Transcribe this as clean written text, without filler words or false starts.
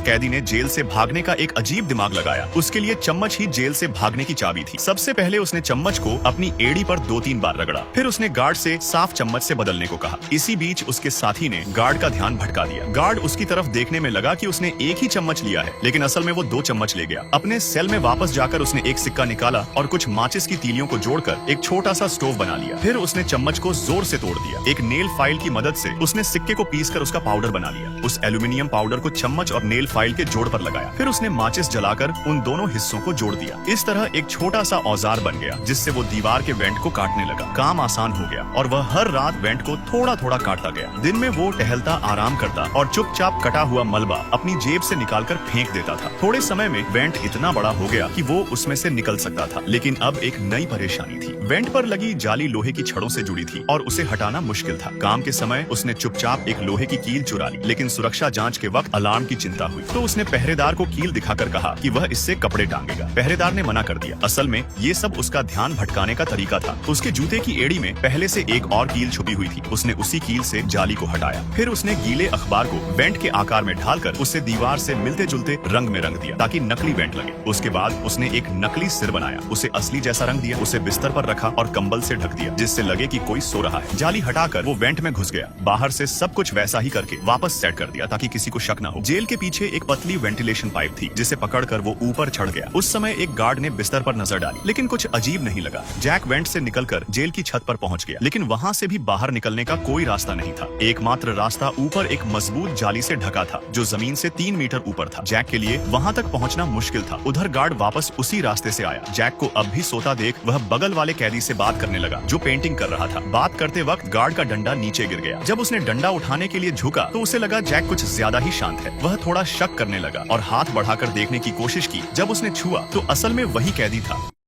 कैदी ने जेल से भागने का एक अजीब दिमाग लगाया। उसके लिए चम्मच ही जेल से भागने की चाबी थी। सबसे पहले उसने चम्मच को अपनी एड़ी पर 2-3 बार रगड़ा। फिर उसने गार्ड से साफ चम्मच से बदलने को कहा। इसी बीच उसके साथी ने गार्ड का ध्यान भटका दिया। गार्ड उसकी तरफ देखने में लगा कि उसने एक ही चम्मच लिया है, लेकिन असल में वो 2 चम्मच ले गया। अपने सेल में वापस जाकर उसने एक सिक्का निकाला और कुछ माचिस की तीलियों को जोड़कर एक छोटा सा स्टोव बना लिया। फिर उसने चम्मच को जोर से तोड़ दिया। एक नेल फाइल की मदद से उसने सिक्के को पीसकर उसका पाउडर बना लिया। उस एल्यूमिनियम पाउडर को चम्मच और नेल फाइल के जोड़ पर लगाया। फिर उसने माचिस जलाकर उन दोनों हिस्सों को जोड़ दिया। इस तरह एक छोटा सा औजार बन गया, जिससे वो दीवार के वेंट को काटने लगा। काम आसान हो गया और वह हर रात वेंट को थोड़ा थोड़ा काटता गया। दिन में वो टहलता, आराम करता और चुपचाप कटा हुआ मलबा अपनी जेब से निकालकर फेंक देता था। थोड़े समय में वेंट इतना बड़ा हो गया कि वो उसमें से निकल सकता था। लेकिन अब एक नई परेशानी थी। वेंट पर लगी जाली लोहे की छड़ों से जुड़ी थी और उसे हटाना मुश्किल था। काम के समय उसने चुपचाप एक लोहे की कील चुरा ली, लेकिन सुरक्षा जांच के वक्त अलार्म की चिंता हुई तो उसने पहरेदार को कील दिखाकर कहा कि वह इससे कपड़े टांगेगा। पहरेदार ने मना कर दिया। असल में ये सब उसका ध्यान भटकाने का तरीका था। उसके जूते की एड़ी में पहले से एक और कील छुपी हुई थी। उसने उसी कील से जाली को हटाया। फिर उसने गीले अखबार को वेंट के आकार में ढालकर उसे दीवार से मिलते जुलते रंग में रंग दिया ताकि नकली वेंट लगे। उसके बाद उसने एक नकली सिर बनाया, उसे असली जैसा रंग दिया, उसे बिस्तर पर रखा और कंबल से ढक दिया जिससे लगे कि कोई सो रहा है। जाली हटाकर वो वेंट में घुस गया। बाहर से सब कुछ वैसा ही करके वापस सेट कर दिया ताकि किसी को शक न हो। जेल के पीछे एक पतली वेंटिलेशन पाइप थी जिसे पकड़कर वो ऊपर चढ़ गया। उस समय एक गार्ड ने बिस्तर पर नजर डाली, लेकिन कुछ अजीब नहीं लगा। जैक वेंट से निकलकर जेल की छत पर पहुंच गया, लेकिन वहां से भी बाहर निकलने का कोई रास्ता नहीं था। एकमात्र रास्ता ऊपर एक मजबूत जाली से ढका था जो जमीन से 3 मीटर ऊपर था। जैक के लिए वहां तक पहुंचना मुश्किल था। उधर गार्ड वापस उसी रास्ते से आया। जैक को अब भी सोता देख वह बगल वाले कैदी से बात करने लगा जो पेंटिंग कर रहा था। बात करते वक्त गार्ड का डंडा नीचे गिर गया। जब उसने डंडा उठाने के लिए झुका तो उसे लगा जैक कुछ ज्यादा ही शांत है। वह थोड़ा शक करने लगा और हाथ बढ़ाकर देखने की कोशिश की। जब उसने छुआ तो असल में वही कैदी था